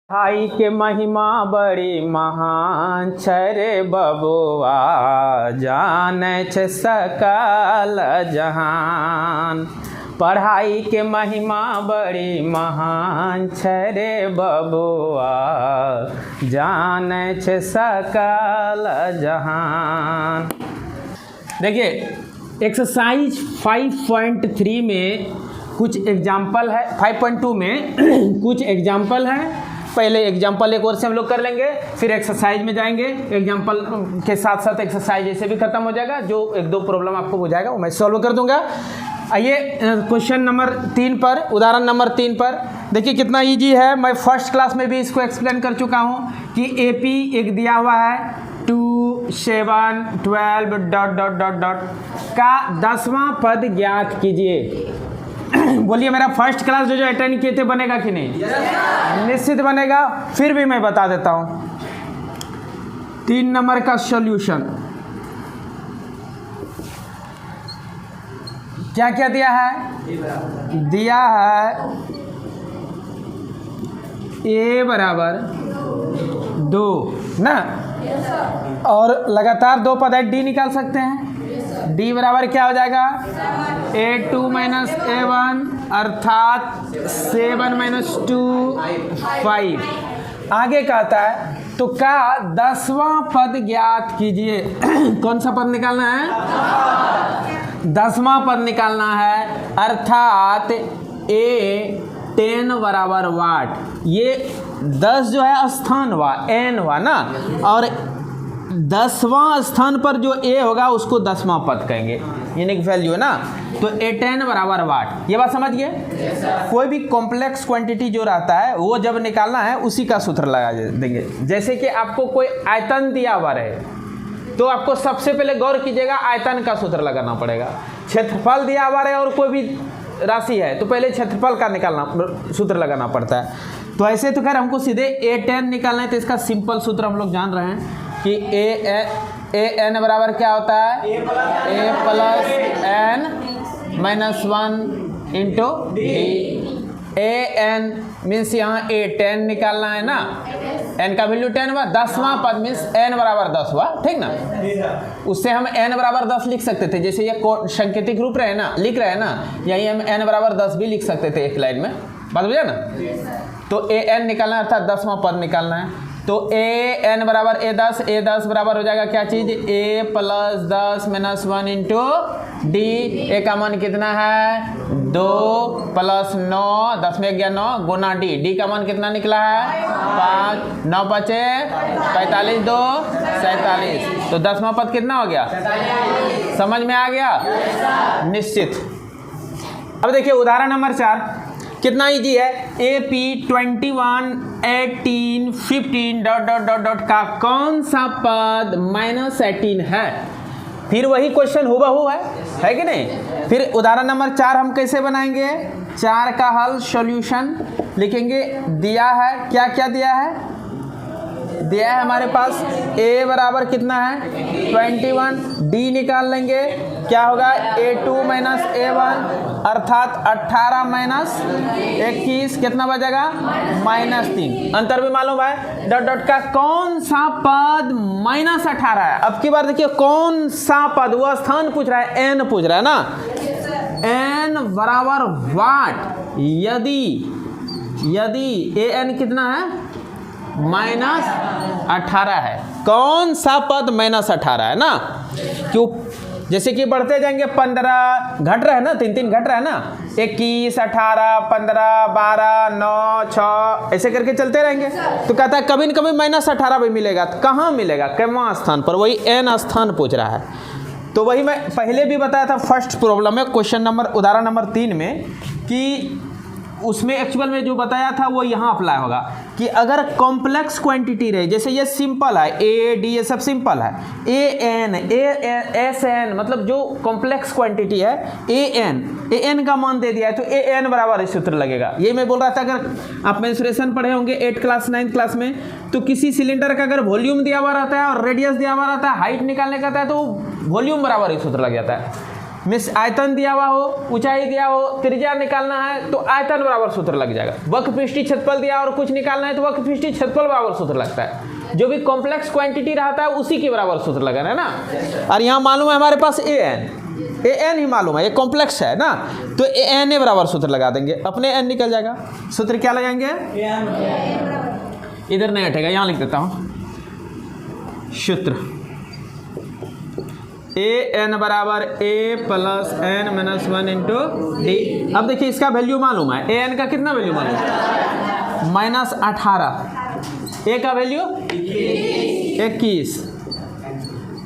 भाई के महिमा बड़ी महान छरे बबुआ जाने छ सकल जहान। पढ़ाई के महिमा बड़ी महान छरे बबुआ जाने छ सकल जहान। देखिए एक्सरसाइज 5.3 में कुछ एग्जाम्पल है, 5.2 में कुछ एग्जाम्पल है। पहले एग्जाम्पल एक और से हम लोग कर लेंगे, फिर एक्सरसाइज में जाएंगे। एग्जाम्पल के साथ साथ एक्सरसाइज ऐसे भी खत्म हो जाएगा। जो एक दो प्रॉब्लम आपको बुझाएगा वो मैं सॉल्व कर दूंगा। आइए क्वेश्चन नंबर 3 पर, उदाहरण नंबर 3 पर देखिए कितना इजी है। मैं फर्स्ट क्लास में भी इसको एक्सप्लेन कर चुका हूँ कि एपी एक दिया हुआ है 2, 7, 12 ... का 10वां पद ज्ञात कीजिए। बोलिए मेरा फर्स्ट क्लास जो अटेंड किए थे बनेगा कि नहीं? निश्चित बनेगा। फिर भी मैं बता देता हूं 3 नंबर का सॉल्यूशन। क्या क्या दिया है? दिया है a बराबर 2 ना, और लगातार 2 पद है, d निकाल सकते हैं। d बराबर क्या हो जाएगा? a2 माइनस a1 अर्थात 7 - 2 5। आगे कहता है तो का 10वां पद ज्ञात कीजिए। कौन सा पद निकालना है? 10वां पद निकालना है, अर्थात a10 बराबर वाट। ये 10 जो है स्थान हुआ, n हुआ ना, और 10वां स्थान पर जो a होगा उसको 10वां पद कहेंगे, यूनिक वैल्यू है ना। तो a10 बराबर वाट, ये बात समझ गए। कोई भी कॉम्प्लेक्स क्वांटिटी जो रहता है वो जब निकालना है उसी का सूत्र लगा देंगे। जैसे कि आपको कोई आयतन दिया हुआ रहे तो आपको सबसे पहले गौर कीजिएगा आयतन का सूत्र लगाना पड़ेगा। क्षेत्रफल दिया हुआ रहे और कोई भी राशि है तो पहले क्षेत्रफल का निकालना सूत्र लगाना पड़ता है। तो ऐसे तो खैर हमको सीधे a10 निकालना है, तो इसका सिंपल सूत्र हम लोग जान रहे हैं कि a n बराबर क्या होता है? a plus n - 1 into d। a n means यहाँ a10 निकालना है ना, n का वैल्यू 10 हुआ, 10वां पद मीन्स n बराबर 10 हुआ, ठीक ना। उससे हम n बराबर 10 लिख सकते थे, जैसे ये सांकेतिक रूप रहे ना, लिख रहे हैं ना, यही हम n बराबर 10 भी लिख सकते थे एक लाइन में। बात बुझा ना। तो a n निकालना है अर्थात 10वां पद निकालना है। तो a n बराबर a10 बराबर हो जाएगा क्या चीज? a plus 10 - 1 into d। a का मान कितना है? 2 प्लस 9, 10 में गया 9 गुना d का मान कितना निकला है? 5, 9 बचे 45, 2 47। तो 10वां पद कितना हो गया? समझ में आ गया? निश्चित। अब देखिए उदाहरण नंबर 4 कितना इजी है। AP 21, 18, 15 ... का कौन सा पद -18 है? फिर वही क्वेश्चन हुबहू है कि नहीं? फिर उदाहरण नंबर 4 हम कैसे बनाएंगे? 4 का हल सॉल्यूशन लिखेंगे। दिया है, क्या क्या दिया है? दिया है हमारे पास a बराबर कितना है? 21। d निकाल लेंगे, क्या होगा? a2 माइनस a1 अर्थात 18 - 21 कितना बचेगा? -3। अंतर भी मालूम है। डॉट का कौन सा पद -18 है? अब की बार देखिए कौन सा पद, वो स्थान पूछ रहा है, n पूछ रहा है ना। n बराबर वाट। यदि an कितना है? -18 है। कौन सा पद -18 है ना? क्यों? जैसे कि बढ़ते जाएंगे 15 घट रहा है ना, 3 घट रहा है ना, 21, 18, 15, 12, 9, 6 ऐसे करके चलते रहेंगे। तो कहता है कभी न कभी -18 भी मिलेगा। तो कहाँ मिलेगा? कितना स्थान पर? वही n स्थान पूछ रहा है। तो वही मैं पहले भी बताया था फर्स्ट प्रॉब्लम में, क्वेश्चन नंबर उदाहरण नंबर 3 में, कि उसमें एक्चुअल में जो बताया था वो यहाँ अप्लाई होगा कि अगर कॉम्प्लेक्स क्वांटिटी रहे, जैसे ये सिंपल है a d, ये सब सिंपल है, a n मतलब जो कॉम्प्लेक्स क्वांटिटी है a n का मान दे दिया है तो a n बराबर सूत्र लगेगा। ये मैं बोल रहा था, अगर आप मेंसुरेशन पढ़े होंगे 8 क्लास 9 क्लास में, तो किसी सिलेंडर का अगर वॉल्यूम दिया हुआ रहता है और रेडियस दिया हुआ रहता है, हाइट निकालने का रहता है, तो वॉल्यूम बराबर ही सूत्र लग जाता है। मिस आयतन दिया हुआ हो, ऊंचाई दिया हो, त्रिज्या निकालना है तो आयतन बराबर सूत्र लग जाएगा। वक्र पृष्ठीय क्षेत्रफल दिया और कुछ निकालना है तो वक्र पृष्ठीय क्षेत्रफल बराबर सूत्र लगता है। जो भी कॉम्प्लेक्स क्वांटिटी रहता है उसी के बराबर सूत्र लगाना है ना। और यहाँ मालूम है हमारे पास an ही मालूम है, ये कॉम्प्लेक्स है ना, तो an बराबर सूत्र लगा देंगे, अपने n निकल जाएगा। सूत्र क्या लगाएंगे? इधर नहीं हटेगा, यहाँ लिख देता हूँ सूत्र an बराबर a plus n minus 1 into D. अब देखिए इसका वैल्यू मालूम है, an का कितना वैल्यू मालूम है? -18। a का value 21,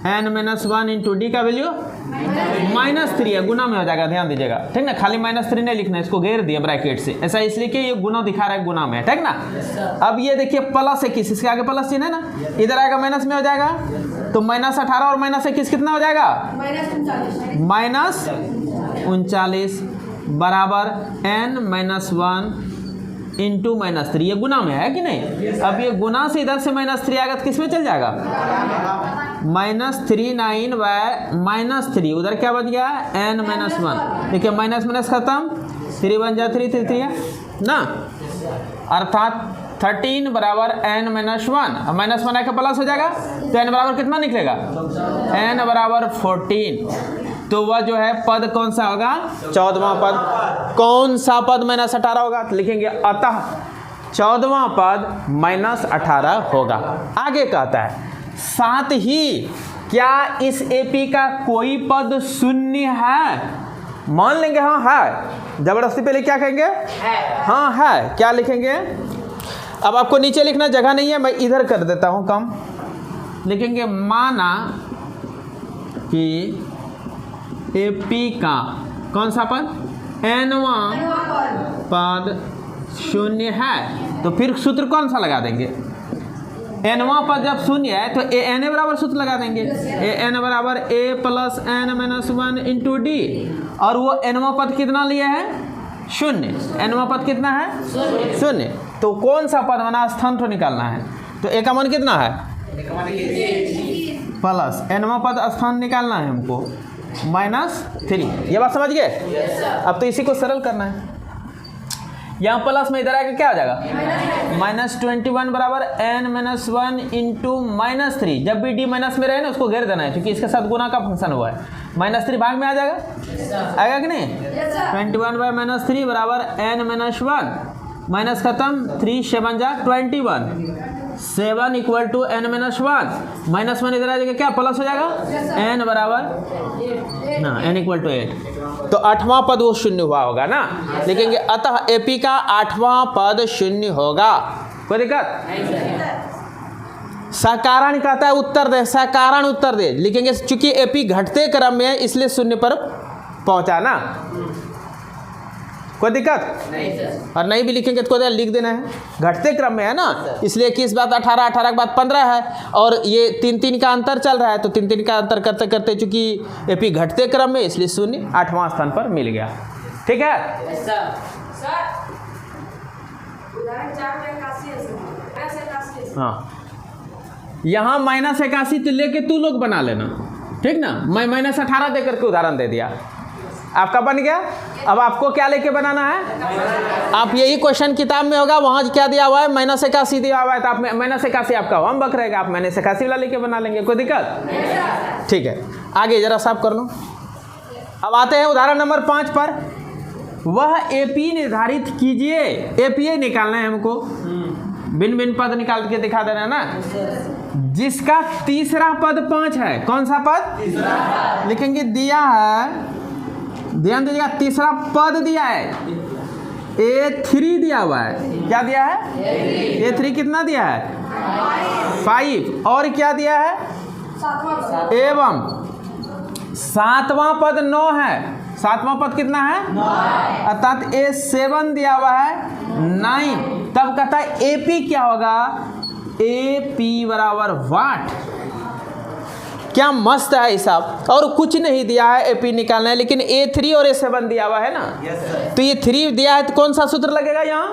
n minus 1 into D का वैल्यू -3 है, गुना में हो जाएगा, ध्यान दीजिएगा, ठीक ना। खाली -3 नहीं लिखना है, इसको घेर दिया ब्रैकेट से, ऐसा इसलिए कि ये गुना दिखा रहा है, गुना में, ठीक ना। अब ये देखिए +21, इसके आगे प्लस चिन्ह है ना, इधर आएगा माइनस में हो जाएगा, तो -18 और -21 कितना हो जाएगा? -39 बराबर n माइनस 1 इंटू -3, ये गुना में है कि नहीं। अब ये गुना से इधर से -3 आएगा तो किस में चल जाएगा? -39 बाय -3, उधर क्या बच गया? n minus 1। देखिए माइनस माइनस खत्म, 3 बन जा 3 3 3 ना, अर्थात 13 बराबर n माइनस 1, अब -1 आके प्लस हो जाएगा तो n बराबर कितना निकलेगा? n बराबर 14। तो वह जो है पद कौन सा होगा? 14वां पद। कौन सा पद -18 होगा? तो लिखेंगे अतः 14वां पद -18 होगा। आगे कहता है साथ ही क्या इस एपी का कोई पद शून्य है? मान लेंगे हाँ है, जबरदस्ती पहले क्या कहेंगे? हाँ है। क्या लिखेंगे? अब आपको नीचे लिखना जगह नहीं है, मैं इधर कर देता हूं कम, लिखेंगे माना कि एपी का कौन सा पद? nवां पद शून्य है। तो फिर सूत्र कौन सा लगा देंगे? nवां पद जब शून्य है तो an बराबर सूत्र लगा देंगे, an बराबर a plus n minus 1 into D. और वो nवां पद कितना लिया है? शून्य। nवां पद कितना है? शून्य। तो कौन सा पद बना? स्थान तो निकालना है, तो a का मान कितना है? प्लस nवां पद स्थान निकालना है हमको -3। ये बात समझ गए? अब तो इसी को सरल करना है। यहाँ प्लस में इधर आएगा क्या हो जाएगा? -21 बराबर n माइनस 1 इंटू -3। जब भी d माइनस में रहे ना उसको घेर देना है, क्योंकि इसके साथ गुना का फंक्शन हुआ है। -3 भाग में आ जाएगा, आएगा कि नहीं? 21 बाय -3 बराबर n माइनस 1, माइनस खत्म, 3 7 जा 21, 7 इक्वल टू n माइनस 1, -1 इधर आ जाएगा, क्या प्लस हो जाएगा? n बराबर ना n इक्वल टू 8। तो 8वां पद वो शून्य हुआ होगा ना, लिखेंगे अतः एपी का 8वां पद शून्य होगा। कोई दिक्कत? सकारण कहता है उत्तर दे, सकारण उत्तर दे, लिखेंगे चूंकि एपी घटते क्रम में है इसलिए शून्य पर पहुंचा ना। कोई दिक्कत नहीं? और नहीं भी लिखेंगे तो कोई लिख देना है, घटते क्रम में है ना, इसलिए 21 बात 18, 18 के बाद 15 है, और ये 3 का अंतर चल रहा है, तो 3 का अंतर करते करते चूंकि एपी घटते क्रम में इसलिए शून्य 8वां स्थान पर मिल गया। ठीक है? हाँ, यहाँ -81 तो लेके तू लोग बना लेना, ठीक ना। मैं -18 दे करके उदाहरण दे दिया, आपका बन गया। अब आपको क्या लेके बनाना है? आप यही क्वेश्चन किताब में होगा, वहाँ क्या दिया हुआ है? -81 दिया हुआ है, तो आप -81 आपका होमवर्क रहेगा, आप -81 वाला लेके बना लेंगे। कोई दिक्कत? ठीक है, आगे जरा साफ कर लो। अब आते हैं उदाहरण नंबर 5 पर। वह एपी निर्धारित कीजिए, एपीए निकालना है हमको, भिन्न भिन्न पद निकाल के दिखा देना ना, जिसका तीसरा पद 5 है। कौन सा पद? लिखेंगे दिया है, ध्यान दीजिएगा, तीसरा पद दिया है, A3 दिया हुआ है। क्या दिया है? A3 कितना दिया है? 5। और क्या दिया है? एवं 7वां पद 9 है। 7वां पद कितना है? 9। अर्थात A7 दिया हुआ है 9। तब कहता है AP क्या होगा? AP बराबर वाट। क्या मस्त है हिसाब, और कुछ नहीं दिया है एपी निकालना है, लेकिन A3 और A7 दिया हुआ है ना। तो ये 3 दिया है तो कौन सा सूत्र लगेगा यहाँ?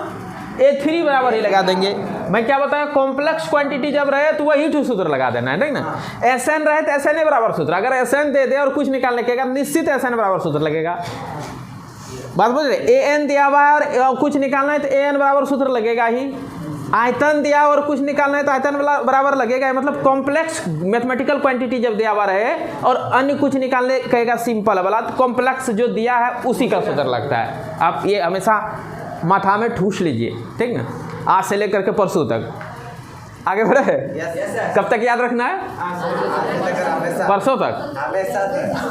A3 बराबर ही लगा देंगे। मैं क्या बताया, कॉम्प्लेक्स क्वांटिटी जब रहे तो वही टू सूत्र लगा देना है, ठीक ना। Sn रहे तो Sn बराबर सूत्र, अगर Sn दे दे और कुछ निकालने के निश्चित Sn बराबर सूत्र लगेगा। बात बोल रहे, An दिया हुआ है और कुछ निकालना है तो An बराबर सूत्र लगेगा ही। आयतन दिया और कुछ निकालना है तो आयतन बराबर लगेगा। मतलब कॉम्प्लेक्स मैथमेटिकल क्वांटिटी जब दिया हुआ रहे और अन्य कुछ निकालने कहेगा सिंपल वाला, तो कॉम्प्लेक्स जो दिया है उसी का सूत्र लगता है। आप ये हमेशा माथा में ठूस लीजिए, ठीक ना, आज से लेकर के परसों तक। आगे बढ़े, कब तक याद रखना है? परसों तक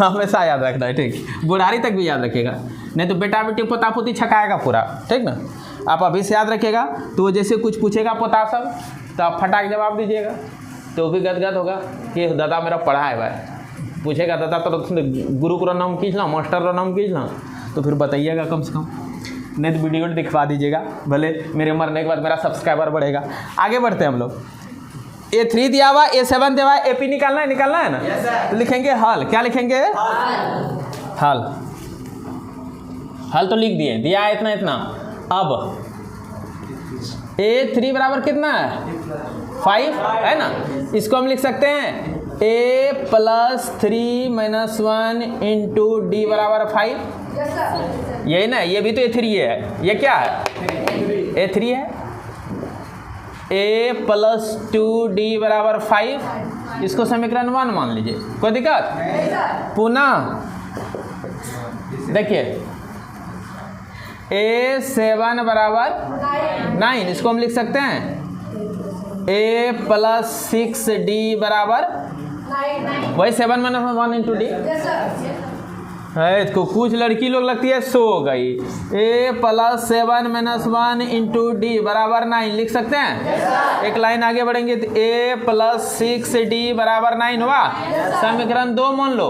हमेशा याद रखना है, ठीक। बुढ़ारी तक भी याद रखिएगा, नहीं तो बेटा बेटी पोता पोती छकाएगा पूरा, ठीक ना। आप अभी से याद रखिएगा, तो वो जैसे कुछ पूछेगा पोता सब तो आप फटाक जवाब दीजिएगा, तो वो भी गदगद होगा कि दादा मेरा पढ़ा है भाई। पूछेगा दादा तो गुरु का नाम खींचना, मास्टर का नाम खींचना, तो फिर बताइएगा कम से कम, नहीं तो वीडियो दिखवा दीजिएगा, भले मेरे मरने के बाद मेरा सब्सक्राइबर बढ़ेगा। आगे बढ़ते हैं हम लोग। A3 दिया हुआ, A7 दिया हुआ, AP निकालना है ना। तो लिखेंगे हल, क्या लिखेंगे? हल तो लिख दिए, दिया है इतना। अब A3 बराबर कितना है? 5 है ना। इसको हम लिख सकते हैं A + 3 - 1 × D बराबर 5। यही ना, ये भी तो A3 है। ये क्या है? A3 है। A + 2D बराबर 5, इसको समीकरण 1 मान लीजिए, कोई दिक्कत? पुनः देखिए A7 बराबर 9, इसको हम लिख सकते हैं A + 6D बराबर वही 7 - 1 × D है। इसको कुछ लड़की लोग लगती है सो गई। A + 7 - 1 × D बराबर 9 लिख सकते हैं। एक लाइन आगे बढ़ेंगे तो A + 6D बराबर 9 हुआ। समीकरण 2 मान लो,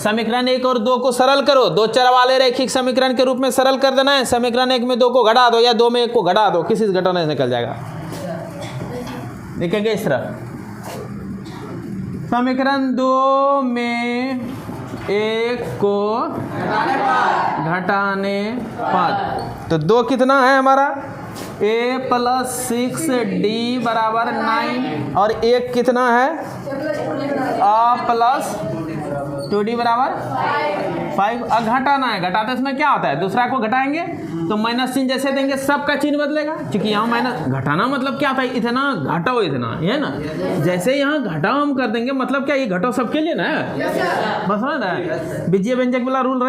समीकरण 1 और 2 को सरल करो, दो चर वाले रैखिक समीकरण के रूप में सरल कर देना है। समीकरण 1 में 2 को घटा दो या 2 में 1 को घटा दो, किसी से घटाने से निकल जाएगा। लिखेंगे इस तरह, समीकरण 2 में 1 को घटाने पर, तो 2 कितना है हमारा? A + 6D बराबर 9 और 1 कितना है? A + 2D बराबर 5। अब घटाना है, घटाते इसमें क्या होता है, दूसरा को घटाएंगे तो माइनस चिन्ह जैसे देंगे सबका चिन्ह बदलेगा, क्योंकि यहाँ माइनस घटाना मतलब क्या था, इतना घटाओ इतना, है ना। जैसे यहाँ घटाओ हम कर देंगे, मतलब क्या, ये घटाओ सबके लिए ना, बस है ना। बीजीय व्यंजक वाला रूल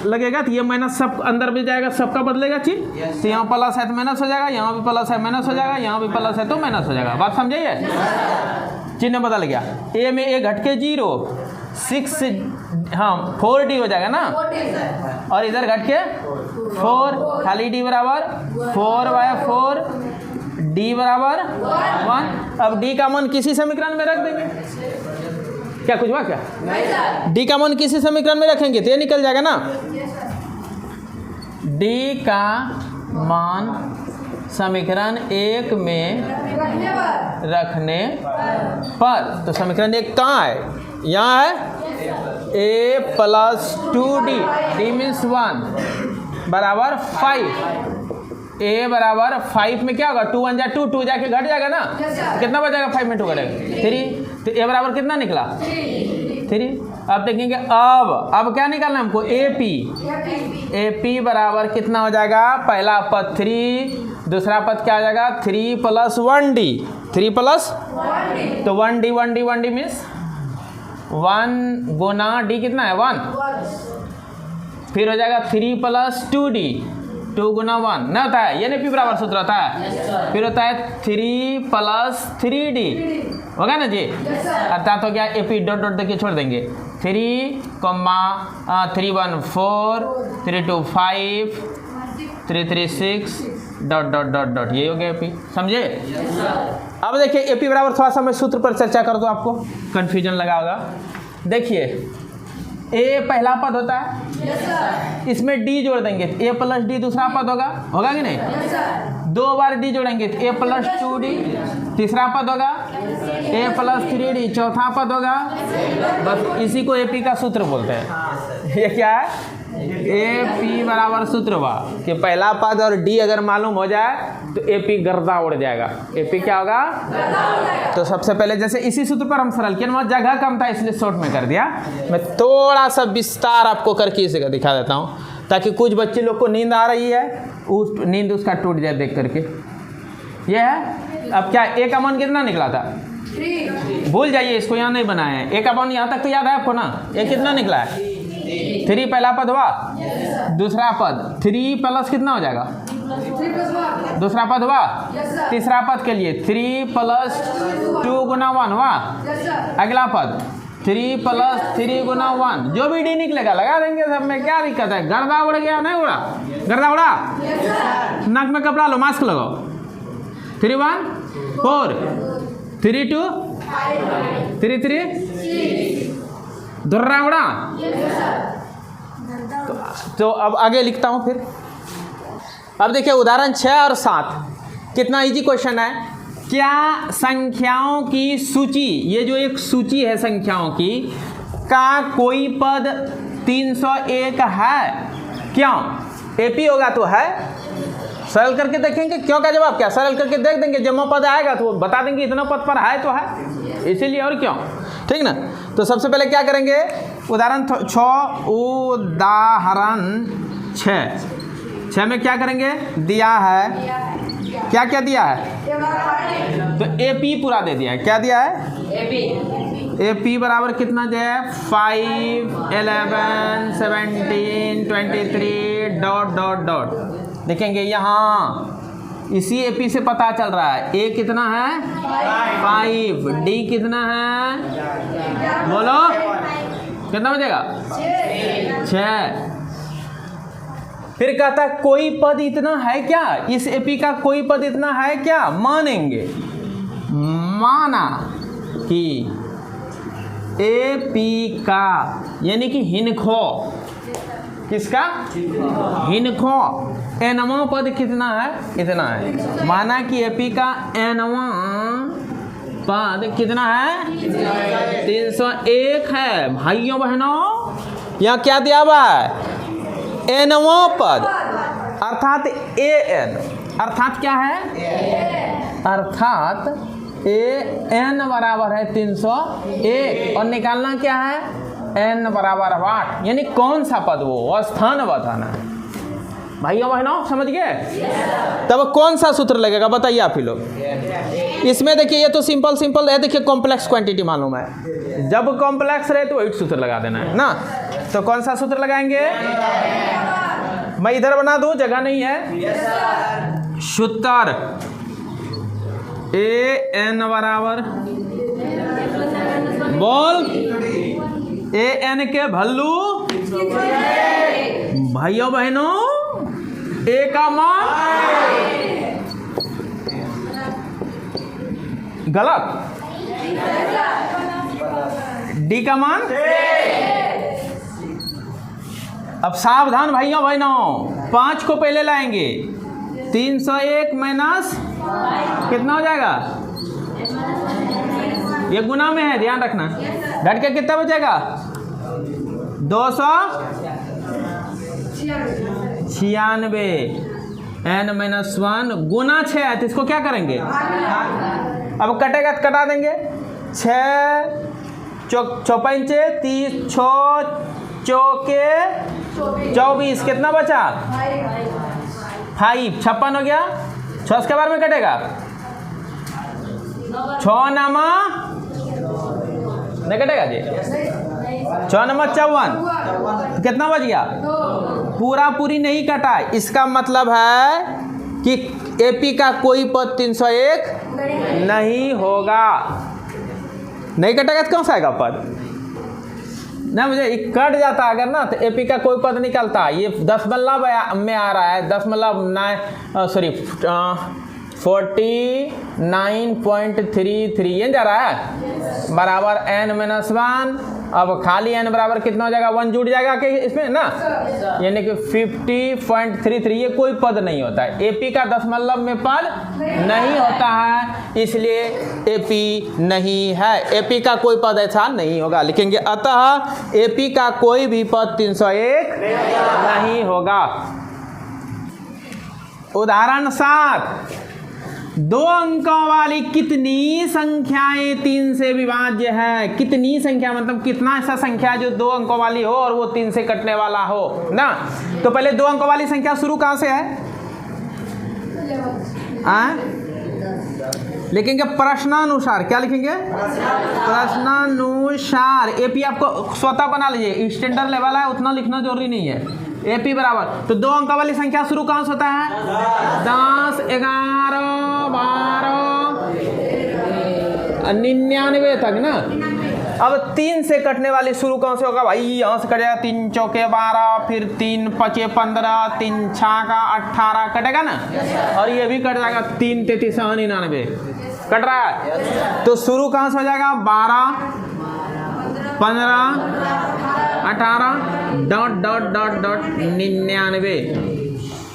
लगेगा तो ये माइनस सब अंदर भी जाएगा, सबका बदलेगा चिन्ह। तो यहाँ प्लस है तो माइनस हो जाएगा, यहाँ भी प्लस है माइनस हो जाएगा, यहाँ भी प्लस है तो माइनस हो जाएगा। बात समझिए, चिन्ह बदल गया। A में A घट के 0, 6 हाँ 4D हो जाएगा ना, और इधर घट के 4, खाली D बराबर 4/4, D बराबर 1। अब D का मान किसी समीकरण में रख देंगे। क्या कुछ हुआ क्या? D का मान किसी समीकरण में रखेंगे तो ये निकल जाएगा ना। D का मान समीकरण 1 में रखने पर, तो समीकरण 1 कहाँ है? यहाँ है। A + 2D, D मीन्स 1 बराबर 5। A बराबर 5 में क्या होगा, 2 × 1 = 2, 2 जाके घट जाएगा ना, कितना बचेगा? 5 में 2 घटेगा 3, तो A बराबर कितना निकला? 3। अब देखेंगे, अब क्या निकालना है हमको? AP बराबर कितना हो जाएगा? पहला पद 3, दूसरा पद क्या हो जाएगा? 3 + 1D, 3 + तो 1D मीन्स 1 गुना D कितना है? 1। फिर हो जाएगा 3 + 2D, 2 गुना 1 ना होता है, ये नहीं P बराबर सूत्र होता है। फिर होता है 3 + 3D, होगा ना जी। अर्थात हो गया AP डॉट देखिए छोड़ देंगे, 3, 3 1 4, 3 2 5, 3 3 6 डॉट, ये हो गया AP। समझे? अब देखिए AP बराबर, थोड़ा सा मैं सूत्र पर चर्चा कर दूं, आपको कन्फ्यूजन लगा होगा। देखिए A पहला पद होता है, इसमें D जोड़ देंगे तो A + D दूसरा पद होगा कि नहीं? 2 बार D जोड़ेंगे तो A + 2D तीसरा पद होगा, A + 3D चौथा पद होगा। बस इसी को AP का सूत्र बोलते हैं। ये क्या है? ए पी बराबर सूत्र हुआ कि पहला पद और डी अगर मालूम हो जाए तो ए पी गर्दा उड़ जाएगा। ए पी क्या होगा? तो सबसे पहले जैसे इसी सूत्र पर हम सरल किया, वहाँ जगह कम था इसलिए शॉर्ट में कर दिया। मैं थोड़ा सा विस्तार आपको करके इसे दिखा देता हूँ ताकि कुछ बच्चे लोग को नींद आ रही है, उस नींद उसका टूट जाए देख करके। ये है। अब क्या ए का मान कितना निकला था? 3। भूल जाइए, इसको यहाँ नहीं बनाए हैं। ए का मान यहाँ तक तो याद है आपको ना? ए कितना निकला है? 3 पहला पद हुआ, दूसरा पद 3 प्लस कितना हो जाएगा? 3+1। दूसरा पद हुआ, Yes, sir. तीसरा पद के लिए 3 + 2 × 1 हुआ। Yes, sir. अगला पद 3 + 3 × 1, जो भी डी निकलेगा लगा देंगे सब में, क्या दिक्कत है? गर्दा उड़ गया? नहीं उड़ा? गर्दा उड़ा? Yes, sir. नाक में कपड़ा लो, मास्क लगाओ। 3 1 4 3 2 3 3 दुर्रा उड़ा। Yes, sir. तो अब आगे लिखता हूँ फिर। अब देखिए उदाहरण 6 और 7 कितना इजी क्वेश्चन है। क्या संख्याओं की सूची, ये जो एक सूची है संख्याओं की, का कोई पद 301 है? क्यों? एपी होगा तो है। सरल करके देखेंगे, क्यों का जवाब क्या? सरल करके देख देंगे, जब वो पद आएगा तो बता देंगे इतना पद पर है तो है, इसीलिए और क्यों। ठीक ना। तो सबसे पहले क्या करेंगे, उदाहरण 6 में क्या करेंगे? दिया है, क्या क्या दिया है? तो ए पी पूरा दे दिया है। क्या दिया है? ए पी बराबर कितना दिया है? 5 11 17 23 डॉट डॉट डॉट। देखेंगे यहाँ इसी ए पी से पता चल रहा है ए कितना है? 5। डी कितना है? बोलो कितना बचेगा? 6। फिर कहता है कोई पद इतना है क्या? इस एपी का कोई पद इतना है क्या? मानेंगे, माना कि एपी का यानी कि हिनखो, किसका? हिनखो एनवा पद कितना है? इतना है। माना कि एपी का एनवा पद कितना है? 301 है। भाइयों बहनों यहाँ क्या दिया हुआ है? एनवा पद अर्थात ए एन, अर्थात क्या है? अर्थात ए एन बराबर है 301 और निकालना क्या है? एन बराबर 8, यानी कौन सा पद? वो स्थान बताना है। भाइयों बहनों समझ गए? तब कौन सा सूत्र लगेगा बताइए आप ही लोग। इसमें देखिए ये तो सिंपल सिंपल है। देखिए कॉम्प्लेक्स क्वांटिटी मालूम है, जब कॉम्प्लेक्स रहे तो 8 सूत्र लगा देना है ना। तो कौन सा सूत्र लगाएंगे? मैं इधर बना दूं, जगह नहीं है। सूत्र ए एन बराबर, बोल, ए एन के भल्लू। भाइयों बहनों ए का मान गलत, डी का मान। अब सावधान भाइयों बहनों, 5 को पहले लाएंगे। 301 माइनस कितना हो जाएगा? ये गुना में है, ध्यान रखना। घट के कितना बचेगा? 296 n-1 गुना 6 है, तो इसको क्या करेंगे? अब कटेगा तो कटा देंगे। 6 चौपंचे 30 6 चौके 24, कितना बचा? 5 56 हो गया। 6 उसके बारे में कटेगा 6 नामा नहीं कटेगा जी। 6 नंबर 54, कितना बच गया? पूरा पूरी नहीं कटा। इसका मतलब है कि एपी का कोई पद 301 नहीं होगा। नहीं कटेगा तो कौन सा आएगा पद? ना मुझे कट जाता अगर ना, तो एपी का कोई पद निकलता। ये दशमलव में आ रहा है, दशमलव 49.33 ये जा रहा है बराबर n-1। अब खाली n बराबर कितना हो जाएगा? 1 जुड़ जाएगा कि इसमें ना, यानी कि 50.33। ये कोई पद नहीं होता है। एपी का दशमलव में पद नहीं होता है, इसलिए AP नहीं है, AP का कोई पद ऐसा नहीं होगा। लिखेंगे अतः AP का कोई भी पद 301 नहीं होगा। उदाहरण 7, 2 अंकों वाली कितनी संख्याएं 3 से विभाज्य है। कितनी संख्या मतलब कितना ऐसा संख्या जो 2 अंकों वाली हो और वो 3 से कटने वाला हो ना। तो पहले 2 अंकों वाली संख्या शुरू कहाँ से है? लिखेंगे प्रश्नानुसार। क्या लिखेंगे? प्रश्नानुसार। AP आपको स्वतः बना लीजिए, स्टैंडर्ड लेवल है, उतना लिखना जरूरी नहीं है। AP बराबर, तो 2 अंक वाली संख्या शुरू कहाँ से होता है? 10, 11, 12, 99 तक ना। अब 3 से कटने वाली शुरू कहाँ से होगा भाई? यहाँ से कटेगा 3 चौके 12, फिर 3 पचे 15, 3 छाका 18 कटेगा ना। और ये भी कट जाएगा 3 33 99 कट रहा है। तो शुरू कहाँ से हो जाएगा? 12, 15, 18 डॉट डॉट डॉट डॉट 99।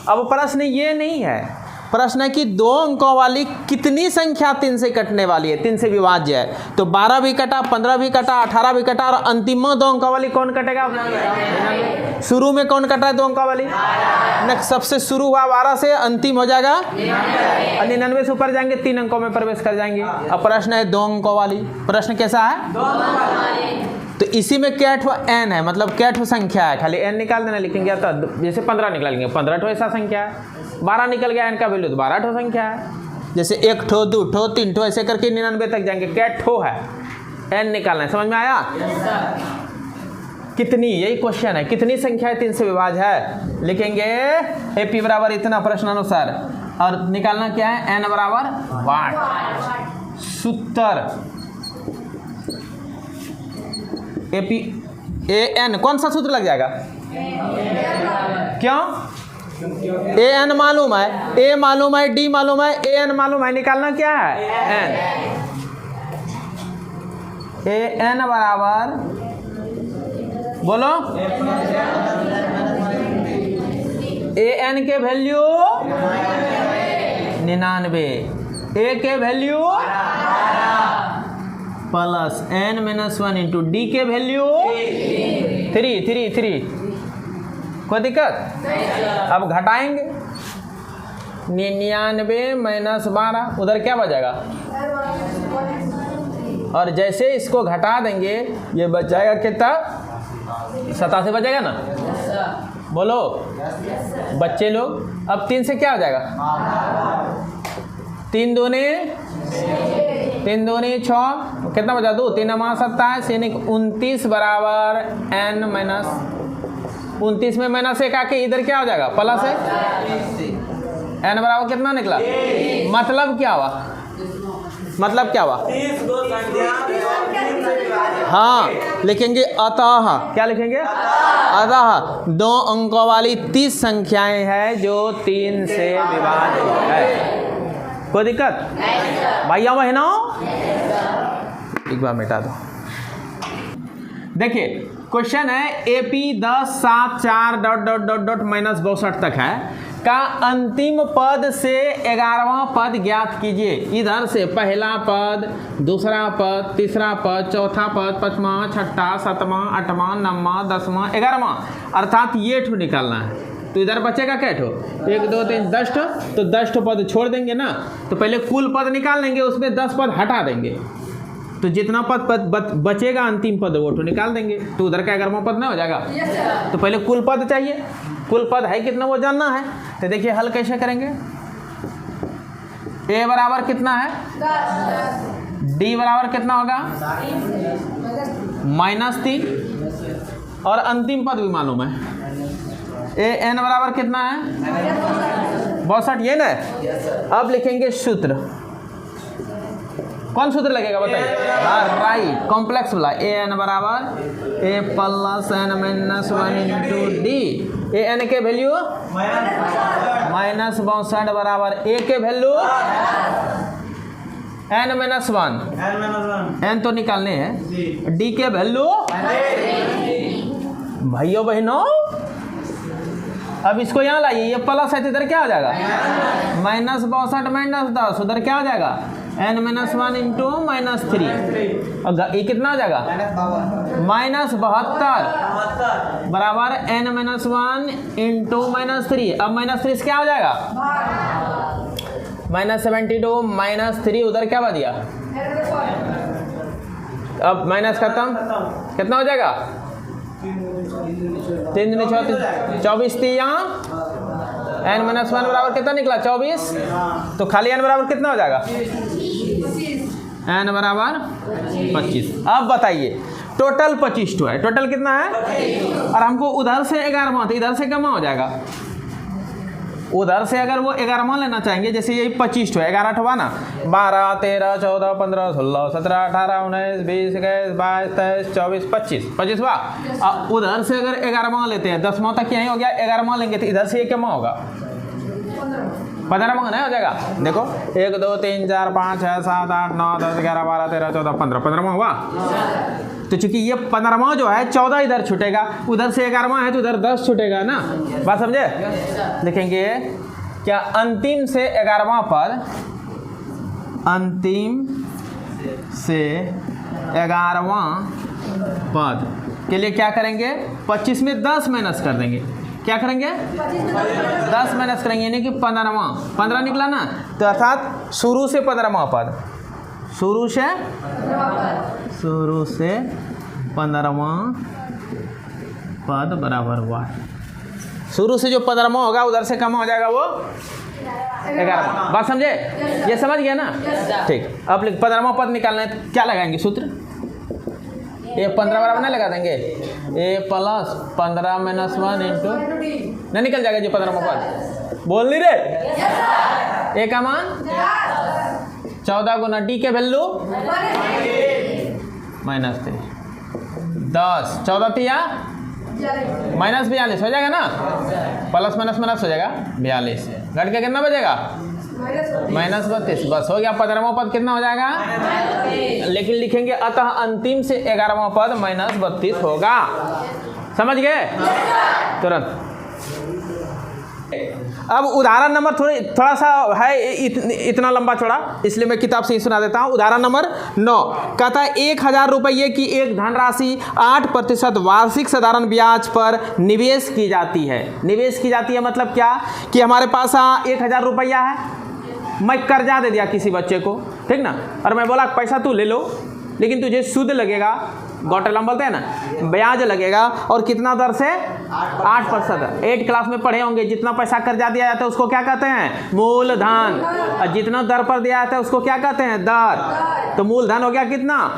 अब प्रश्न ये नहीं है, प्रश्न है कि 2 अंकों वाली कितनी संख्या 3 से कटने वाली है, 3 से विभाज्य है। तो 12 भी कटा, 15 भी कटा, 18 भी कटा, और अंतिम 2 अंकों वाली कौन कटेगा? शुरू में कौन कटा है 2 अंकों वाली? नेक्स्ट सबसे शुरू हुआ 12 से, अंतिम हो जाएगा 99 से ऊपर जाएंगे, 3 अंकों में प्रवेश कर जाएंगे। अब प्रश्न है 2 अंकों वाली। प्रश्न कैसा है? तो इसी में क्या ठो n है, मतलब क्या ठो संख्या है, खाली n निकाल देना। लिखेंगे तो जैसे 15 निकालेंगे, 15 ठो ऐसा संख्या है। 12 निकल गया n का वैल्यू, तो 12 ठो संख्या है। जैसे 1 ठो 2 ठो 3 ठो ऐसे करके 99 तक जाएंगे। क्या ठो है? n निकालना है। समझ में आया? कितनी, यही क्वेश्चन है, कितनी संख्या 3 से विभाज्य है। लिखेंगे AP बराबर इतना प्रश्नानुसार, और निकालना क्या है? n बराबर वाट। सूत्र AP AN कौन सा सूत्र लग जाएगा? क्यों? AN मालूम है, A मालूम है, D मालूम है, AN मालूम है। निकालना क्या है? N। AN बराबर बोलो, AN के वैल्यू 99, A के value plus n-1 into D के वैल्यू 3। कोई दिक्कत? अब घटाएंगे 99 माइनस 12, उधर क्या बचेगा? और जैसे इसको घटा देंगे ये बच जाएगा कितना? 87 बचेगा ना। बोलो बच्चे लोग। अब 3 से क्या हो जाएगा? 3 दूनी 6, कितना बचा? 2, 3 27, यानी 29 बराबर n-29 में -1 आके इधर क्या हो जाएगा? प्लस है। n बराबर कितना निकला? मतलब क्या हुआ? मतलब क्या हुआ? हाँ, लिखेंगे अतः। क्या लिखेंगे? अतः 2 अंकों वाली 30 संख्याएं हैं जो 3 से विभाज्य है। कोई दिक्कत? भैया बहनों एक बार मिटा दो। देखिए क्वेश्चन है AP 10 7 4 dot dot dot dot minus 62 तक है का अंतिम पद से 11वां पद ज्ञात कीजिए। इधर से पहला पद, दूसरा पद, तीसरा पद, चौथा पद, 5वां, 6वां, 7वां, 8वां, 9वां, 10वां, 11वां, अर्थात ये ठो निकालना है। तो इधर बचेगा क्या ठो? 1 2 3 10 ठो। तो 10 ठो पद छोड़ देंगे ना, तो पहले कुल पद निकाल लेंगे, उसमें 10 पद हटा देंगे, तो जितना पद बचेगा अंतिम पद वो ठो निकाल देंगे। तो उधर का 11वां पद ना हो जाएगा। तो पहले कुल पद चाहिए, कुल पद है कितना वो जानना है। तो देखिए हल कैसे करेंगे। A बराबर कितना है? D बराबर कितना होगा? -3, और अंतिम पद भी मालूम है। n बराबर कितना है? 62, ये ना। अब लिखेंगे सूत्र। कौन सूत्र लगेगा बताइए? हाँ राइट, कॉम्प्लेक्स वाला। an बराबर a plus n-1 into D. an के वैल्यू -62 बराबर a के वैल्यू n-1, n तो निकालने हैं, d के वैल्यू। भाइयों बहनों अब इसको यहाँ लाइए, ये प्लस है तो इधर क्या हो जाएगा? -62 -10, उधर क्या हो जाएगा? n माइनस 1 इंटू माइनस 3, और ये कितना हो जाएगा माइनस 72 बराबर n माइनस 1 इंटू माइनस 3। अब माइनस 3 से क्या हो जाएगा माइनस 72 माइनस 3, उधर क्या बच गया, अब माइनस खत्म, कितना हो जाएगा 3 दूनी 24 थी यहाँ, n माइनस 1 बराबर कितना निकला 24, तो खाली n बराबर कितना हो जाएगा n बराबर 25। अब बताइए टोटल 25 है, टोटल कितना है, और हमको उधर से 11वां तो इधर से कमा हो जाएगा, उधर से अगर वो 11वां लेना चाहेंगे, जैसे यही 25 है, 11 हुआ ना, 12 13 14 15 16 17 18 19 20 21 22 23 24 25 हुआ। अब उधर से अगर 11वां लेते हैं, 10वां तक यही हो गया, 11वां लेंगे तो इधर से ये क्या होगा 15वां नहीं हो जाएगा। देखो 1 2 3 4 5 6 7 8 9 10 11 12 13 14 15, 15वां हुआ। तो चूंकि ये 15वां जो है 14 इधर छूटेगा, उधर से 11वां है तो उधर 10 छूटेगा ना, बात समझे। लिखेंगे क्या अंतिम से 11वां पद, अंतिम से 11वां पद के लिए क्या करेंगे 25 में 10 माइनस कर देंगे, क्या करेंगे 10 माइनस करेंगे, यानी कि 15 निकला ना, तो अर्थात शुरू से 15वां पद, शुरू से 15वां पद बराबर हुआ है। शुरू से जो 15वां होगा उधर से कम हो जाएगा वो 11वां, बात समझे, ये समझ गया ना। ठीक, अब 15वां पद निकालना है तो क्या लगाएंगे सूत्र, ये 15 बराबर नहीं लगा देंगे, ए प्लस 15 माइनस 1 इंटू, नहीं निकल जाएगा जो 15वां पद, बोल नहीं रे, ए का मान 14 गुना डी के वैल्यू माइनस 3, 10 14 तिया माइनस 42 हो जाएगा ना, प्लस माइनस माइनस हो जाएगा 42, घट के कितना बचेगा माइनस 32, बस हो गया। 15वां पद कितना हो जाएगा, लेकिन लिखेंगे अतः अंतिम से 11वां पद माइनस 32 होगा, समझ गए तुरंत। अब उदाहरण नंबर थोड़ा सा है इतना लंबा चौड़ा, इसलिए मैं किताब से ही सुना देता हूँ। उदाहरण नंबर 9 कहता है 1000 रुपये की एक धनराशि 8% वार्षिक साधारण ब्याज पर निवेश की जाती है। निवेश की जाती है मतलब क्या, कि हमारे पास 1000 रुपया है, मैं कर्जा दे दिया किसी बच्चे को, ठीक ना, और मैं बोला पैसा तू ले लो, लेकिन तुझे सूद लगेगा, गौटलम बोलते हैं ना, ब्याज लगेगा, और कितना दर से 8%। 8 क्लास में पढ़े होंगे, जितना पैसा कर्जा दिया जाता है उसको क्या कहते हैं मूलधन, और जितना दर पर दिया जाता है उसको क्या कहते हैं दर। तो मूलधन हो गया कितना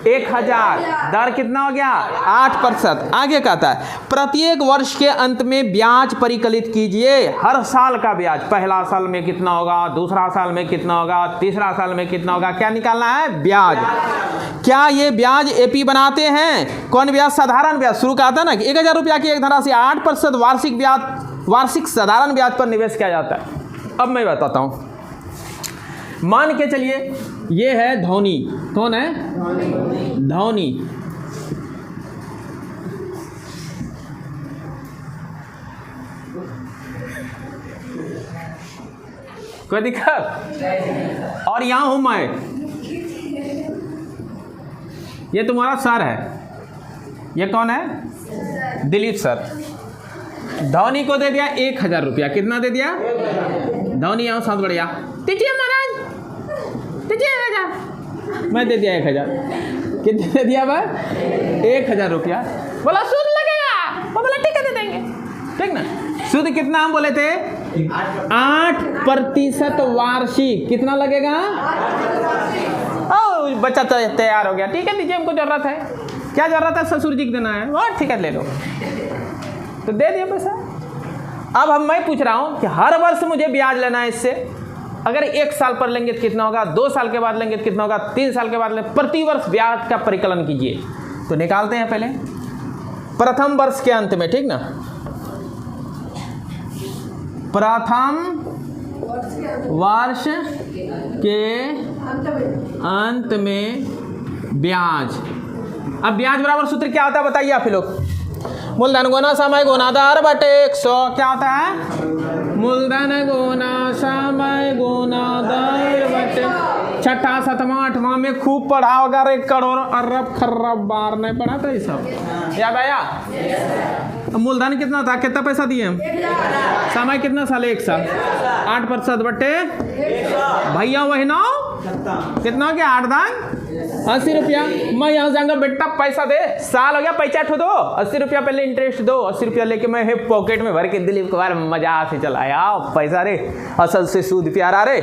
1000, दर कितना हो गया 8%। आगे कहता है प्रत्येक वर्ष के अंत में ब्याज परिकलित कीजिए, हर साल का ब्याज, पहला साल में कितना होगा, दूसरा साल में कितना होगा, तीसरा साल में कितना होगा, क्या निकालना है ब्याज। क्या ये ब्याज एपी बनाते हैं, कौन ब्याज, साधारण ब्याज। शुरू का था ना कि 1000 रुपया की एक धनराशि 8% वार्षिक ब्याज, वार्षिक साधारण ब्याज पर निवेश किया जाता है। अब मैं बताता हूँ, मान के चलिए ये है धोनी, कौन है धोनी, कोई दिक्कत, और यहाँ हूं मैं, ये तुम्हारा सर है, ये कौन है दिलीप सर। धोनी को दे दिया 1000 रुपया, कितना दे दिया धोनी, यहाँ साथ बढ़िया दीजिए महाराज, दीजिए 1000, मैं दे दिया 1000, कितने दे दिया भाई 1000 रुपया, बोला सूद लगेगा, वो बोला ठीक है दे देंगे, ठीक ना। सूद कितना हम बोले थे 8% वार्षिक, कितना लगेगा, ओ बच्चा तो तैयार हो गया, ठीक है दीजिए, हमको जरूरत है, क्या जरूरत है ससुर जी को देना है, और ठीक है ले लो, तो दे दिया पैसा। अब मैं पूछ रहा हूं कि हर वर्ष मुझे ब्याज लेना है इससे, अगर 1 साल पर लेंगे तो कितना होगा, 2 साल के बाद लेंगे तो कितना होगा, 3 साल के बाद लेंगे, प्रति वर्ष ब्याज का परिकलन कीजिए। तो निकालते हैं पहले प्रथम वर्ष के अंत में, ठीक ना, प्रथम वर्ष के अंत में ब्याज। अब ब्याज बराबर सूत्र क्या होता है बताइए आप लोग, मूलधन गुना समय गुना दर बटे 100, क्या होता है मूलधन गुना समय गुना दर बटे छठा सातवां आठवां में खूब पढ़ा होगा, रे करोड़ अरब खर्रब बार नहीं पढ़ा था ये सब, याद आया? मूलधन कितना था, कितना पैसा दिए हम? समय कितना साल? 1 साल। 8% बटे भैया वही ना कितना हो गया? 8 दान 80 रुपया। मैं यहाँ जाऊंगा बेटा पैसा दे, साल हो गया पैसा ठो दो, 80 रुपया पहले इंटरेस्ट दो, 80 रुपया लेके मैं हे पॉकेट में भर के दिलीप कुमार मजा से चलाया पैसा रे, असल से सूद प्यारा रे,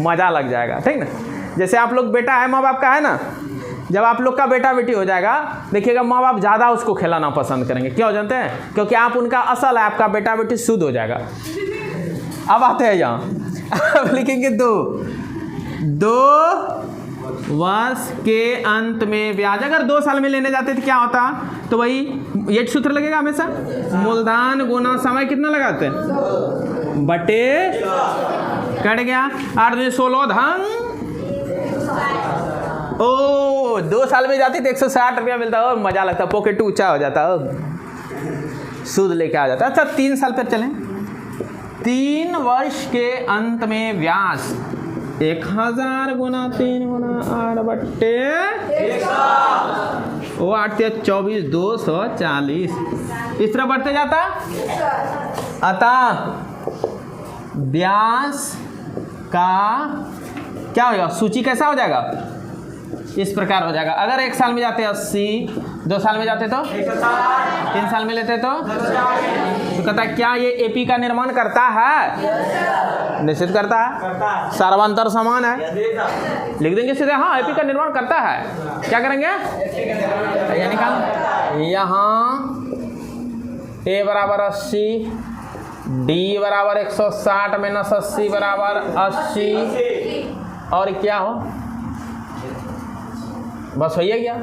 मजा लग जाएगा, ठीक ना? जैसे आप लोग बेटा है माँ बाप का है ना, जब आप लोग का बेटा बेटी हो जाएगा देखिएगा माँ बाप ज़्यादा उसको खिलाना पसंद करेंगे, क्यों जानते हैं? क्योंकि आप उनका असल है, आपका बेटा बेटी शुद्ध हो जाएगा। अब आते हैं यहाँ अब लिखेंगे 2 वर्ष के अंत में ब्याज। अगर 2 साल में लेने जाते तो क्या होता? तो वही ये सूत्र लगेगा हमेशा, मूलधन गुना समय कितना लगाते हैं बटे कट गया 8 में 16 धन। ओ 2 साल में जाती तो 160 रुपया मिलता हो, मजा लगता, पॉकेट ऊंचा हो जाता हो, सूद लेके आ जाता। अच्छा 3 साल पर चलें। 3 वर्ष के अंत में ब्याज 1000 गुना 3 गुना 8 बट्टे 8 से 24 240 इस तरह बढ़ते जाता। अतः ब्याज का क्या होगा, सूची कैसा हो जाएगा? इस प्रकार हो जाएगा। अगर 1 साल में जाते 80, 2 साल में जाते तो 3 साल में लेते तो कहता है क्या ये एपी का निर्माण करता है? निश्चित करता है, सर्वांतर समान है, लिख देंगे सीधे, हाँ एपी का निर्माण करता है। क्या करेंगे? ये निकाल, यहाँ ए बराबर 80, डी बराबर 160 माइनस 80 बराबर 80, और क्या हो बस हो गया।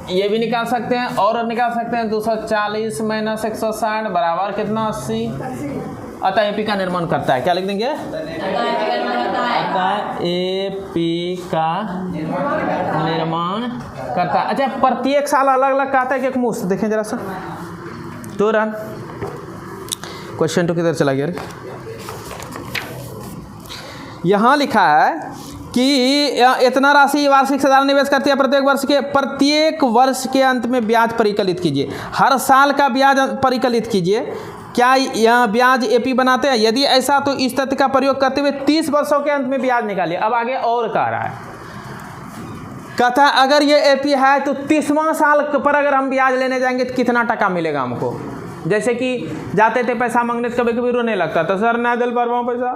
ये भी निकाल सकते हैं और निकाल सकते हैं 240 माइनस 160 बराबर कितना 80। अतः एपी का निर्माण करता है, क्या लिख देंगे? अतः एपी का निर्माण करता है। अच्छा प्रत्येक साल अलग अलग कहता है कि एक मुश्त देखें जरा सा, तो रन क्वेश्चन तो किधर चला गया? यहाँ लिखा है कि इतना राशि वार्षिक साधारण निवेश करती है, प्रत्येक वर्ष के अंत में ब्याज परिकलित कीजिए। हर साल का ब्याज परिकलित कीजिए। क्या यह ब्याज एपी बनाते हैं? यदि ऐसा तो इस तथ्य का प्रयोग करते हुए 30 वर्षों के अंत में ब्याज निकालिए। अब आगे और कह रहा है, कहता है अगर ये एपी है तो 30वां साल पर अगर हम ब्याज लेने जाएंगे तो कितना टका मिलेगा हमको? जैसे कि जाते थे पैसा मांगने तो कभी कभी रोने लगता था, सर ना दिल पर पैसा,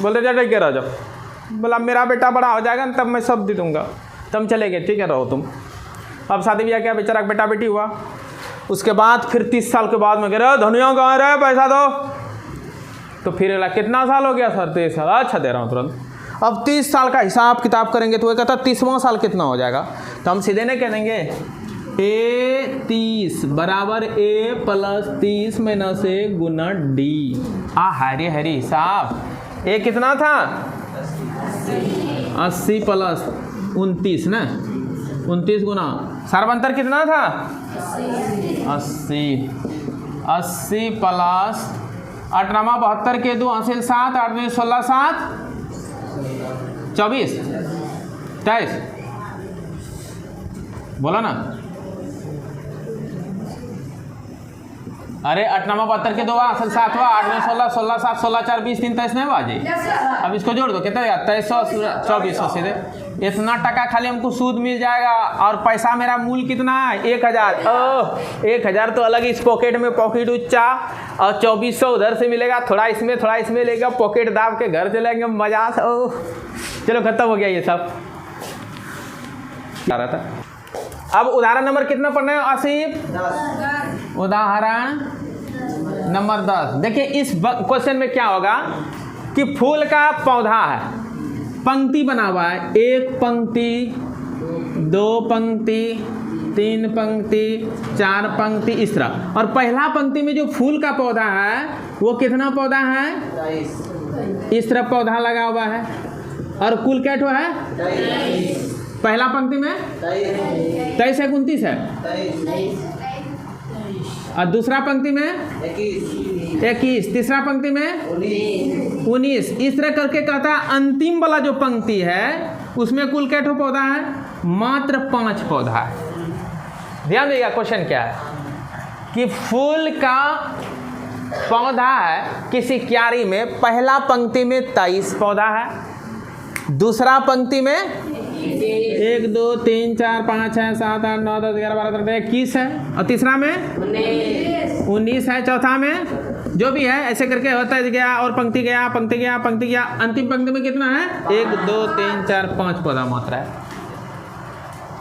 बोलते जा ठीक है रह जाओ, बोला मेरा बेटा बड़ा हो जाएगा तब मैं सब दे दूंगा, तुम चले गए ठीक है रहो तुम। अब शादी ब्याह किया, बेचारा बेटा बेटी हुआ, उसके बाद फिर 30 साल के बाद में कह रहे धनिया कहाँ रहे पैसा दो, तो फिर कितना साल हो गया सर? 23 साल। अच्छा दे रहा हूँ तुरंत। अब 30 साल का हिसाब किताब करेंगे तो वो कहता 30वां साल कितना हो जाएगा? तो हम सीधे नहीं कह देंगे ए 30 बराबर ए प्लस 30 माइनस ए गुना डी। हरी हरी साहब, ए कितना था? 80 प्लस 29 ना, 29 गुना सर्वांतर कितना था? 80 प्लस 8 नमा 72 के 2 हासिल 7, 8 में 16 7 24 23 बोला ना। अरे 8 नमा 72 के 2 हासिल 7 8 में 16 16 7 16 4 20 3 23 नहीं बाजी। अब इसको जोड़ दो कितना 2300 2400 सीधे इतना टका खाली हमको सूद मिल जाएगा। और पैसा मेरा मूल कितना है? 1000। ओह 1000 तो अलग इस पॉकेट में पॉकेट उच्चा, और 2400 उधर से मिलेगा, थोड़ा इसमें लेगा, पॉकेट दाब के घर चलेंगे मजा से। ओह चलो खत्म हो गया ये सब। क्या रहा था? अब उदाहरण नंबर कितना पढ़ना है आसिफ? उदाहरण नंबर 10। देखिए इस क्वेश्चन में क्या होगा कि फूल का पौधा है, पंक्ति बना हुआ है, 1 पंक्ति 2 पंक्ति 3 पंक्ति 4 पंक्ति इस तरह। और पहला पंक्ति में जो फूल का पौधा है वो कितना पौधा है? इस तरह पौधा लगा हुआ है। और कुल क्या ठो है? पहला पंक्ति में 23 29 है, और दूसरा पंक्ति में 21, तीसरा पंक्ति में 19। इस तरह करके कहता है अंतिम वाला जो पंक्ति है उसमें कुल कैठो पौधा है? मात्र 5 पौधा है। ध्यान दीजिएगा क्वेश्चन क्या है कि फूल का पौधा है किसी क्यारी में, पहला पंक्ति में 23 पौधा है, दूसरा पंक्ति में 1 2 3 4 5 6 7 8 9 10 11 12 13 21 है, और तीसरा में 19 है, चौथा में जो भी है, ऐसे करके होता है गया, और पंक्ति गया पंक्ति गया पंक्ति गया, अंतिम पंक्ति में कितना है? 1 2 3 4 5 पौधा मात्रा है।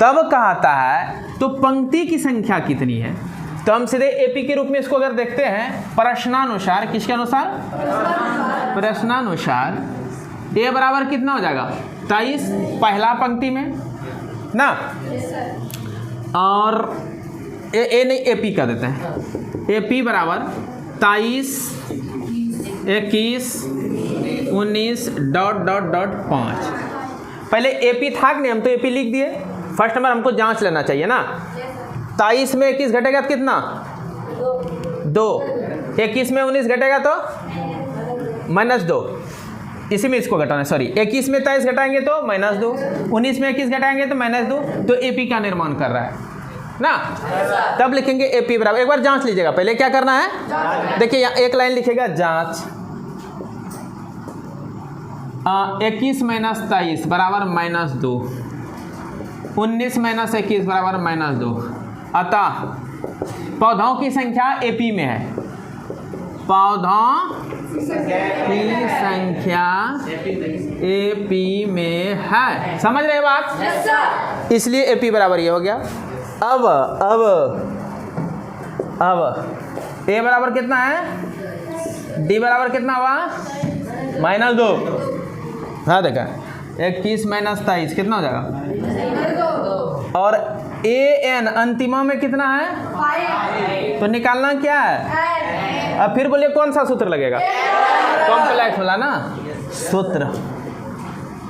तब कहता है तो पंक्ति की संख्या कितनी है? तो हम सीधे एपी के रूप में इसको अगर देखते हैं प्रश्नानुसार, किसके अनुसार? प्रश्नानुसार ए बराबर कितना हो जाएगा? 23 पहला पंक्ति में ना, और ए नहीं एपी कर देते हैं। एपी बराबर 23 21 19 डॉट डॉट डॉट 5। पहले एपी था कि नहीं, हम तो एपी लिख दिए। फर्स्ट नंबर हमको जांच लेना चाहिए ना। 23 में 21 घटेगा तो कितना? 2। 21 में 19 घटेगा तो -2। इसी में इसको घटाना, सॉरी 21 में 23 घटाएंगे तो -2, 19 में 21 घटाएंगे तो -2। तो एपी का निर्माण कर रहा है ना। तब लिखेंगे एपी बराबर, एक बार जांच लीजिएगा पहले क्या करना है। देखिए यहाँ एक लाइन लिखेगा जांच, 21 - 23 बराबर -2, 19 - 21 बराबर -2। अतः पौधों की संख्या एपी में है, पौधों की संख्या एपी में है। समझ रहे बात? इसलिए एपी बराबर ये हो गया। अब ए बराबर कितना है? डी बराबर कितना हुआ? -2। हाँ देखा, 21 - 23 कितना हो जाएगा? और ए एन अंतिमा में कितना है? तो निकालना क्या है? अब फिर बोलिए कौन सा सूत्र लगेगा? कॉम्प्लेक्स वाला ना सूत्र।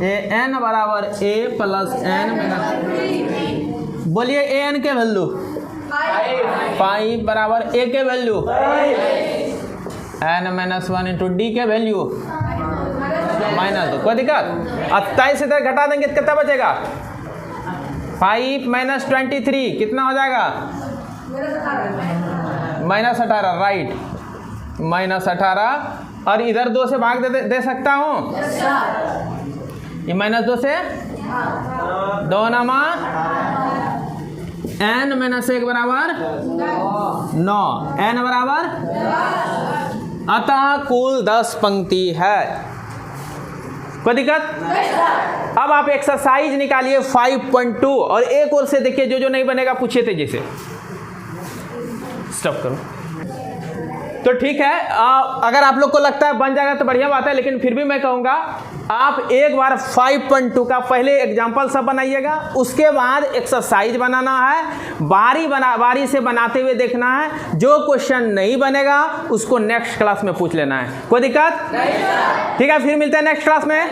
ए एन बराबर ए प्लस एन माइनस, बोलिए ए एन के वैल्यू 5 बराबर ए के वैल्यू n-1 इंटू डी के वैल्यू -2। कोई दिक्कत? 27 से इधर घटा देंगे तो कितना बचेगा? 5 - 23 कितना हो जाएगा? -18। राइट, -18। और इधर 2 से भाग दे सकता हूँ। ये -2 से 2 नमा n - 1 बराबर 9, n बराबर। अतः कुल 10 पंक्ति है। कोई दिक्कत? अब आप एक्सरसाइज निकालिए 5.2 और एक और से देखिए, जो नहीं बनेगा पूछिए तेजी से। स्टॉप करो। तो ठीक है, अगर आप लोग को लगता है बन जाएगा तो बढ़िया बात है, लेकिन फिर भी मैं कहूँगा आप एक बार 5.2 का पहले एग्जाम्पल सब बनाइएगा, उसके बाद एक्सरसाइज बनाना है, बारी से बनाते हुए देखना है। जो क्वेश्चन नहीं बनेगा उसको नेक्स्ट क्लास में पूछ लेना है। कोई दिक्कत? ठीक है, फिर मिलते हैं नेक्स्ट क्लास में।